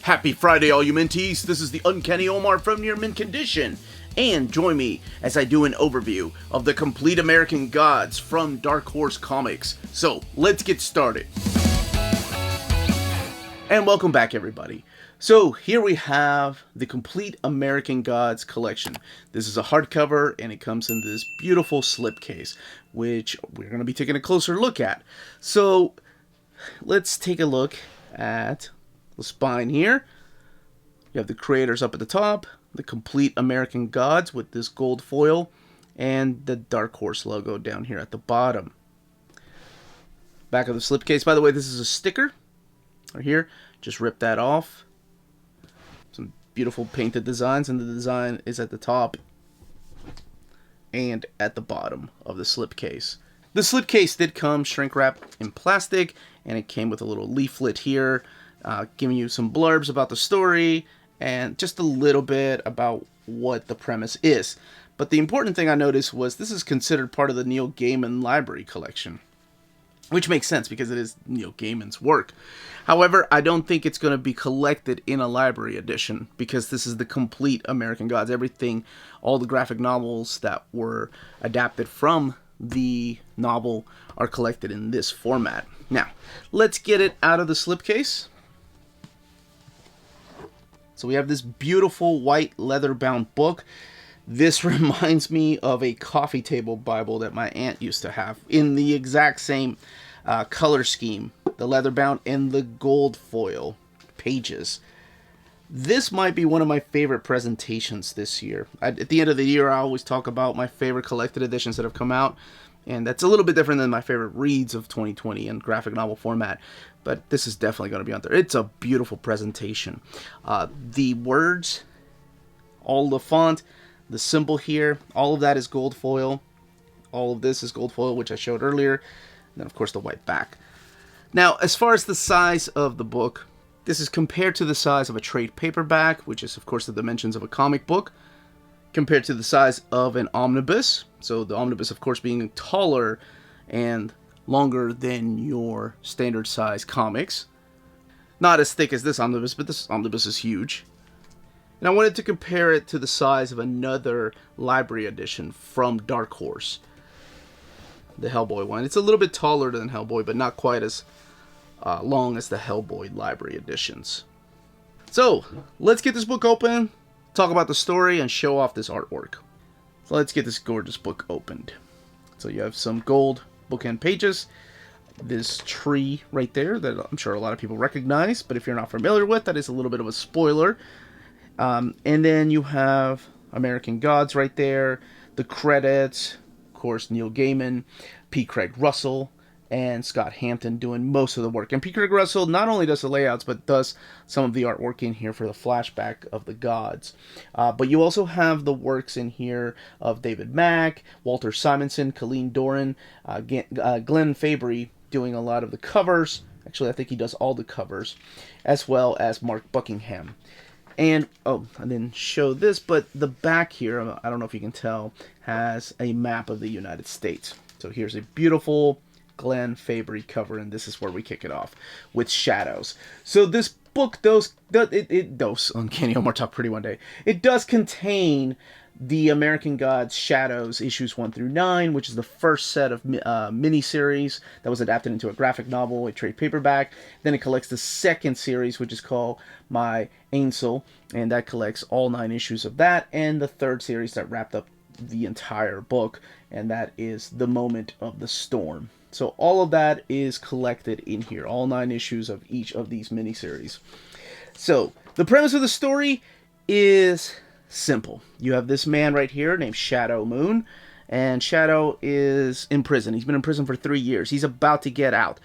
Happy Friday, all you Minties. This is the Uncanny Omar from Near Mint Condition. And join me as I do an overview of the Complete American Gods from Dark Horse Comics. So, let's get started. And welcome back, everybody. So, here we have the Complete American Gods collection. This is a hardcover, and it comes in this beautiful slipcase, which we're going to be taking a closer look at. So, let's take a look at the spine here. You have the creators up at the top, the Complete American Gods with this gold foil, and the Dark Horse logo down here at the bottom. Back of the slipcase, by the way, this is a sticker right here. Just rip that off. Some beautiful painted designs, and the design is at the top and at the bottom of the slipcase. The slipcase did come shrink wrapped in plastic, and it came with a little leaflet here, giving you some blurbs about the story and just a little bit about what the premise is. But the important thing I noticed was this is considered part of the Neil Gaiman library collection, which makes sense because it is Neil Gaiman's work. However, I don't think it's going to be collected in a library edition because this is the Complete American Gods. Everything, all the graphic novels that were adapted from the novel are collected in this format. Now, let's get it out of the slipcase. So we have this beautiful white leather-bound book. This reminds me of a coffee table Bible that my aunt used to have in the exact same color scheme. The leather-bound and the gold foil pages. This might be one of my favorite presentations this year. At the end of the year, I always talk about my favorite collected editions that have come out. And that's a little bit different than my favorite reads of 2020 in graphic novel format. But this is definitely going to be on there. It's a beautiful presentation. The words, all the font, the symbol here, all of that is gold foil. All of this is gold foil, which I showed earlier. And then, of course, the white back. Now, as far as the size of the book, this is compared to the size of a trade paperback, which is, of course, the dimensions of a comic book, compared to the size of an omnibus. So the omnibus, of course, being taller and longer than your standard size comics. Not as thick as this omnibus, but this omnibus is huge. And I wanted to compare it to the size of another library edition from Dark Horse, the Hellboy one. It's a little bit taller than Hellboy, but not quite as long as the Hellboy library editions. So, let's get this book open, talk about the story, and show off this artwork. So let's get this gorgeous book opened. So you have some gold bookend pages, this tree right there that I'm sure a lot of people recognize, but if you're not familiar with, that is a little bit of a spoiler. And then you have American Gods right there, the credits, of course, Neil Gaiman, P. Craig Russell, and Scott Hampton doing most of the work. And P. Craig Russell not only does the layouts, but does some of the artwork in here for the flashback of the gods. But you also have the works in here of David Mack, Walter Simonson, Colleen Doran, Glenn Fabry doing a lot of the covers. Actually, I think he does all the covers, as well as Mark Buckingham. And, I didn't show this, but the back here, I don't know if you can tell, has a map of the United States. So here's a beautiful Glenn Fabry cover, and this is where we kick it off with shadows. So this book does Uncanny Omar Talk Pretty One Day. It does contain the American Gods Shadows issues 1 through 9, which is the first set of miniseries that was adapted into a graphic novel, a trade paperback. Then it collects the second series, which is called My Ainsel, and that collects all 9 issues of that, and the third series that wrapped up the entire book, and that is The Moment of the Storm. So all of that is collected in here, all 9 issues of each of these miniseries. So the premise of the story is simple. You have this man right here named Shadow Moon, and Shadow is in prison. He's been in prison for 3 years. He's about to get out.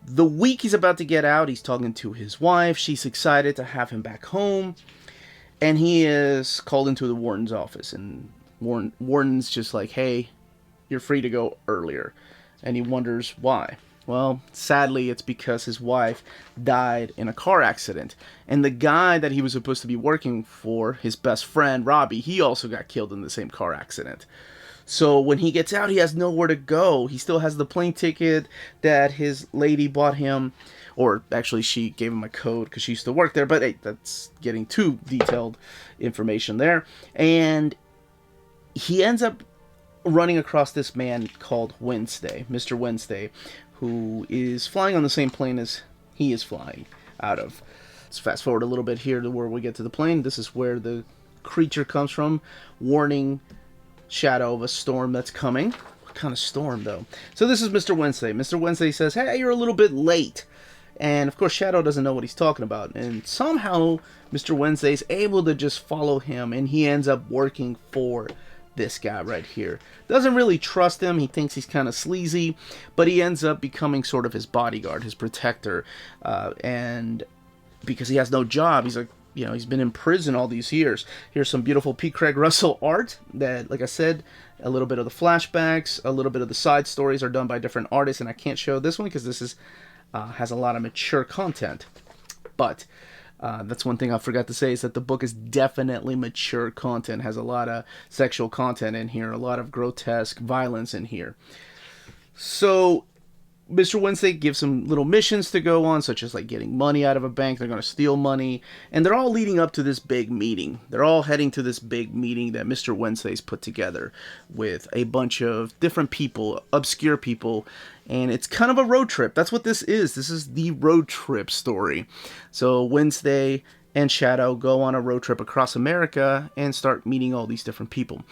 The week he's about to get out, he's talking to his wife. She's excited to have him back home, and he is called into the warden's office, and warden's just like, hey, you're free to go earlier. And he wonders why. Well, sadly, it's because his wife died in a car accident. And the guy that he was supposed to be working for, his best friend, Robbie, he also got killed in the same car accident. So when he gets out, he has nowhere to go. He still has the plane ticket that his lady bought him or actually she gave him a code because she used to work there, but hey, that's getting too detailed information there. And he ends up running across this man called Wednesday, Mr. Wednesday, who is flying on the same plane as he is flying out of. Let's fast forward a little bit here to where we get to the plane. This is where the creature comes from, warning Shadow of a storm that's coming. What kind of storm, though? So this is Mr. Wednesday. Mr. Wednesday says, hey, you're a little bit late. And, of course, Shadow doesn't know what he's talking about. And somehow, Mr. Wednesday's able to just follow him, and he ends up working for this guy right here. Doesn't really trust him. He thinks he's kind of sleazy, but he ends up becoming sort of his bodyguard, his protector. And because he has no job, he's like, he's been in prison all these years. Here's some beautiful P. Craig Russell art that, like I said, a little bit of the flashbacks, a little bit of the side stories are done by different artists, and I can't show this one because this is has a lot of mature content. But that's one thing I forgot to say, is that the book is definitely mature content, has a lot of sexual content in here, a lot of grotesque violence in here. So Mr. Wednesday gives some little missions to go on, such as like getting money out of a bank. They're going to steal money, and they're all leading up to this big meeting. They're all heading to this big meeting that Mr. Wednesday's put together with a bunch of different people, obscure people, and it's kind of a road trip. That's what this is. This is the road trip story. So Wednesday and Shadow go on a road trip across America and start meeting all these different people.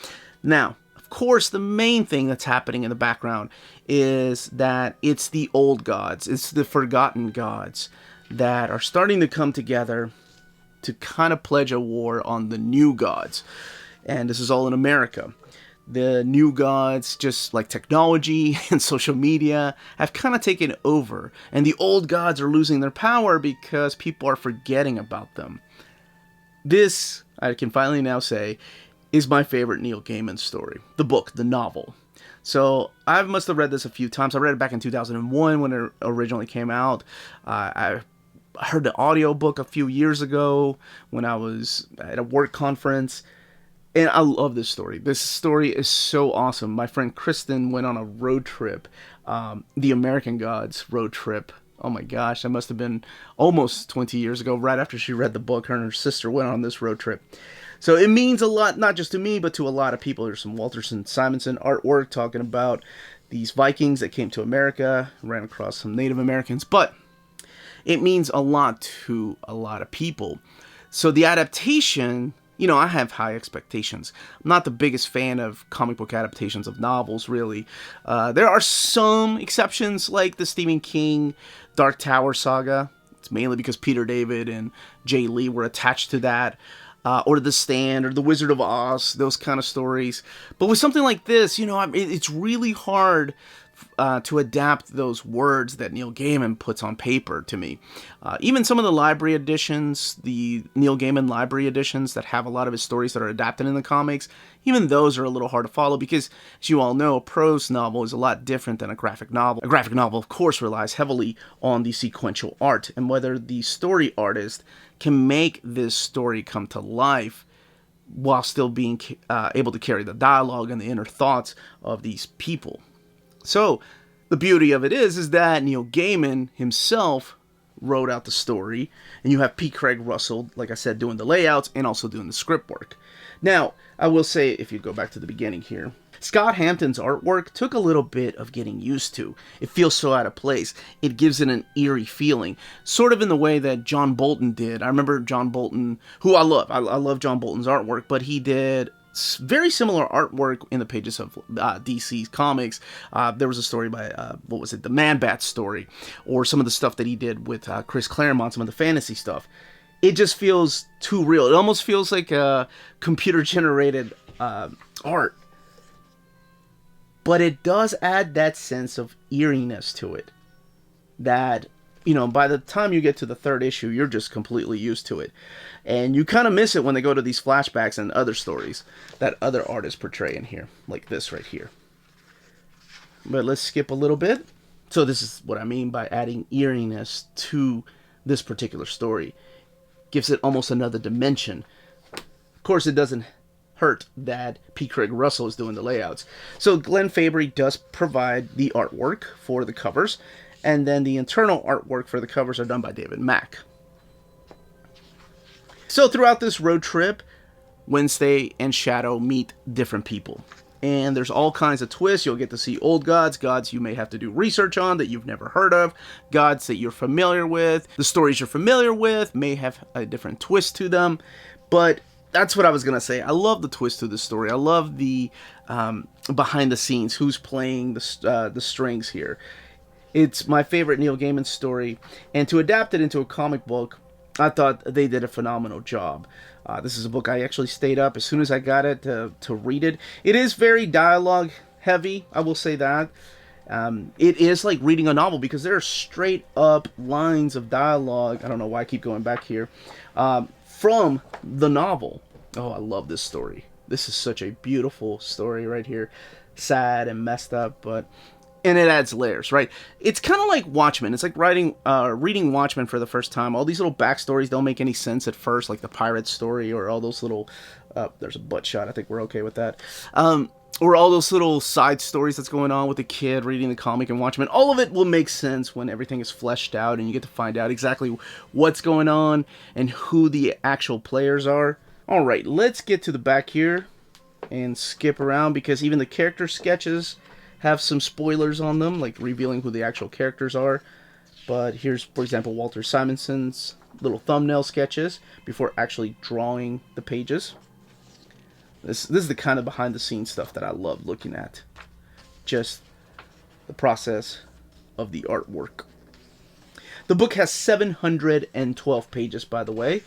Now, of course, the main thing that's happening in the background is that it's the old gods, it's the forgotten gods that are starting to come together to kind of pledge a war on the new gods. And this is all in America. The new gods, just like technology and social media, have kind of taken over. And the old gods are losing their power because people are forgetting about them. This, I can finally now say, is my favorite Neil Gaiman story. The book, the novel. So I must have read this a few times. I read it back in 2001 when it originally came out. I heard the audiobook a few years ago when I was at a work conference. And I love this story. This story is so awesome. My friend Kristen went on a road trip, the American Gods road trip. Oh my gosh, that must have been almost 20 years ago, right after she read the book. Her and her sister went on this road trip. So it means a lot, not just to me, but to a lot of people. There's some Walterson Simonson artwork talking about these Vikings that came to America, ran across some Native Americans, but it means a lot to a lot of people. So the adaptation, I have high expectations. I'm not the biggest fan of comic book adaptations of novels, really. There are some exceptions, like the Stephen King Dark Tower saga. It's mainly because Peter David and Jay Lee were attached to that. Or The Stand, or The Wizard of Oz, those kind of stories. But with something like this, it's really hard to adapt those words that Neil Gaiman puts on paper to me. Even some of the library editions, the Neil Gaiman library editions that have a lot of his stories that are adapted in the comics, even those are a little hard to follow because, as you all know, a prose novel is a lot different than a graphic novel. A graphic novel, of course, relies heavily on the sequential art, and whether the story artist can make this story come to life while still being able to carry the dialogue and the inner thoughts of these people. So, the beauty of it is that Neil Gaiman himself wrote out the story, and you have P. Craig Russell, like I said, doing the layouts and also doing the script work. Now, I will say, if you go back to the beginning here, Scott Hampton's artwork took a little bit of getting used to. It feels so out of place. It gives it an eerie feeling, sort of in the way that John Bolton did. I remember John Bolton, who I love. I love John Bolton's artwork, but he did very similar artwork in the pages of DC's comics. There was a story by, the Man-Bat story, or some of the stuff that he did with Chris Claremont, some of the fantasy stuff. It just feels too real. It almost feels like a computer-generated art. But it does add that sense of eeriness to it. That, by the time you get to the third issue, you're just completely used to it. And you kind of miss it when they go to these flashbacks and other stories that other artists portray in here, like this right here. But let's skip a little bit. So this is what I mean by adding eeriness to this particular story. Gives it almost another dimension. Of course, it doesn't hurt that P. Craig Russell is doing the layouts. So Glenn Fabry does provide the artwork for the covers. And then the internal artwork for the covers are done by David Mack. So throughout this road trip, Wednesday and Shadow meet different people. And there's all kinds of twists. You'll get to see old gods, gods you may have to do research on that you've never heard of, gods that you're familiar with. The stories you're familiar with may have a different twist to them. But that's what I was going to say. I love the twist to the story. I love the behind the scenes, who's playing the strings here. It's my favorite Neil Gaiman story. And to adapt it into a comic book, I thought they did a phenomenal job. This is a book I actually stayed up as soon as I got it to read it. It is very dialogue heavy, I will say that. It is like reading a novel because there are straight up lines of dialogue. I don't know why I keep going back here. From the novel. Oh, I love this story. This is such a beautiful story right here. Sad and messed up, and it adds layers, right? It's kind of like Watchmen. It's like reading Watchmen for the first time. All these little backstories don't make any sense at first, like the pirate story or all those little... there's a butt shot. I think we're okay with that. Or all those little side stories that's going on with the kid reading the comic and Watchmen. All of it will make sense when everything is fleshed out and you get to find out exactly what's going on and who the actual players are. All right, let's get to the back here and skip around because even the character sketches have some spoilers on them, like revealing who the actual characters are. But here's, for example, Walter Simonson's little thumbnail sketches before actually drawing the pages. This is the kind of behind-the-scenes stuff that I love looking at. Just the process of the artwork. The book has 712 pages, by the way,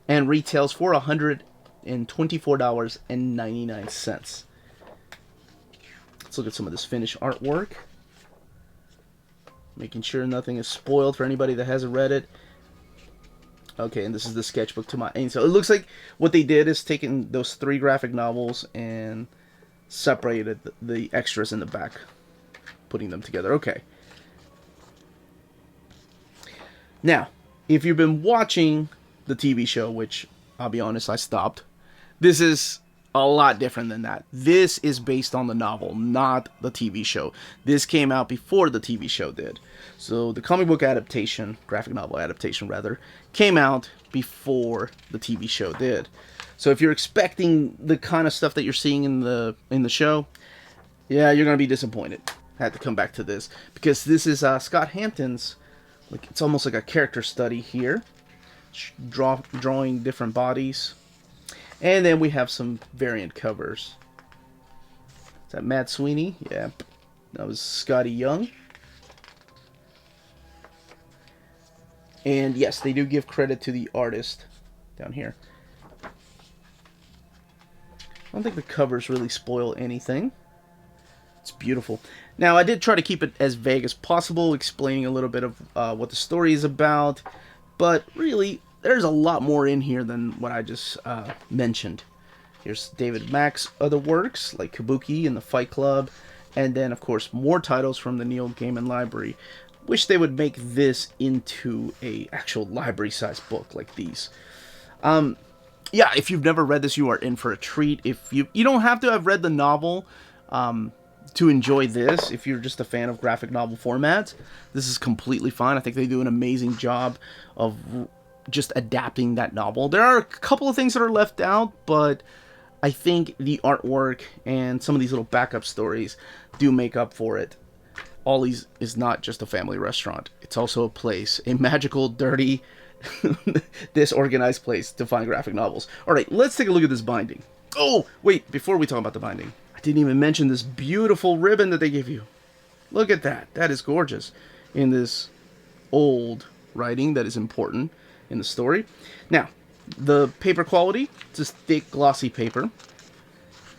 and retails for $124.99. Let's look at some of this finished artwork. Making sure nothing is spoiled for anybody that hasn't read it. Okay, and this is the sketchbook to my aim. So it looks like what they did is taken those 3 graphic novels and separated the extras in the back, putting them together. Okay. Now, if you've been watching the TV show, which I'll be honest, I stopped, this is a lot different than that. This is based on the novel, not the TV show. This came out before the TV show did. So the comic book adaptation, graphic novel adaptation rather, came out before the TV show did. So if you're expecting the kind of stuff that you're seeing in the show, yeah, you're going to be disappointed. I had to come back to this because this is Scott Hampton's, like, it's almost like a character study here, drawing different bodies. And then we have some variant covers. Is that Matt Sweeney? Yeah, that was Scotty Young. And yes, they do give credit to the artist down here. I don't think the covers really spoil anything. It's beautiful. Now, I did try to keep it as vague as possible, explaining a little bit of what the story is about. But really, there's a lot more in here than what I just mentioned. Here's David Mack's other works, like Kabuki and the Fight Club. And then, of course, more titles from the Neil Gaiman library. Wish they would make this into a actual library-sized book like these. Yeah, if you've never read this, you are in for a treat. If you don't have to have read the novel to enjoy this. If you're just a fan of graphic novel formats, this is completely fine. I think they do an amazing job of just adapting that novel. There are a couple of things that are left out, but I think the artwork and some of these little backup stories do make up for it. Ollie's is not just a family restaurant. It's also a place, a magical, dirty, disorganized place to find graphic novels. Alright, let's take a look at this binding. Oh, wait, before we talk about the binding, I didn't even mention this beautiful ribbon that they give you. Look at that. That is gorgeous. In this old writing that is important in the story. Now, the paper quality, it's a thick, glossy paper.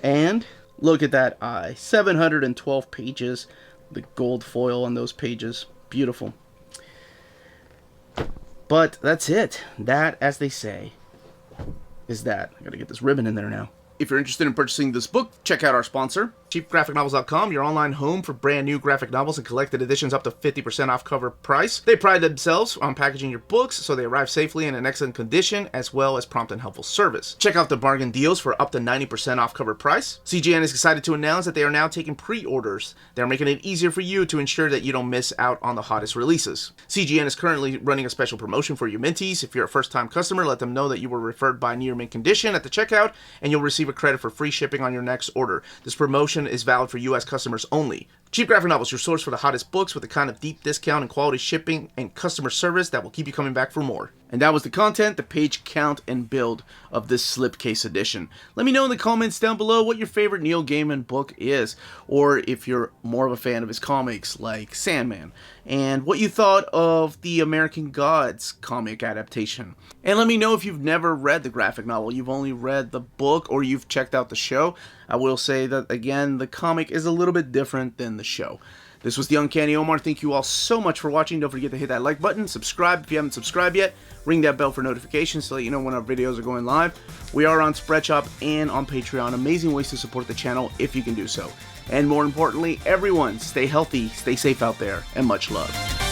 And look at that eye. 712 pages. The gold foil on those pages. Beautiful. But that's it. That, as they say, is that. I gotta get this ribbon in there now. If you're interested in purchasing this book, check out our sponsor, cheapgraphicnovels.com, your online home for brand new graphic novels and collected editions up to 50% off cover price. They pride themselves on packaging your books so they arrive safely in an excellent condition, as well as prompt and helpful service. Check out the bargain deals for up to 90% off cover price. CGN is excited to announce that they are now taking pre-orders. They're making it easier for you to ensure that you don't miss out on the hottest releases. CGN is currently running a special promotion for you Minties. If you're a first-time customer, let them know that you were referred by Near Mint Condition at the checkout, and you'll receive a credit for free shipping on your next order. This promotion is valid for U.S. customers only. Cheap Graphic Novels, your source for the hottest books with the kind of deep discount and quality shipping and customer service that will keep you coming back for more. And that was the content, the page count, and build of this slipcase edition. Let me know in the comments down below what your favorite Neil Gaiman book is, or if you're more of a fan of his comics like Sandman, and what you thought of the American Gods comic adaptation. And let me know if you've never read the graphic novel, you've only read the book, or you've checked out the show. I will say that, again, the comic is a little bit different than the show. This was the Uncanny Omar. Thank you all so much for watching. Don't forget to hit that like button, subscribe if you haven't subscribed yet, ring that bell for notifications to let you know when our videos are going live. We are on Spreadshop and on Patreon. Amazing ways to support the channel if you can do so. And more importantly, everyone, stay healthy, stay safe out there, and much love.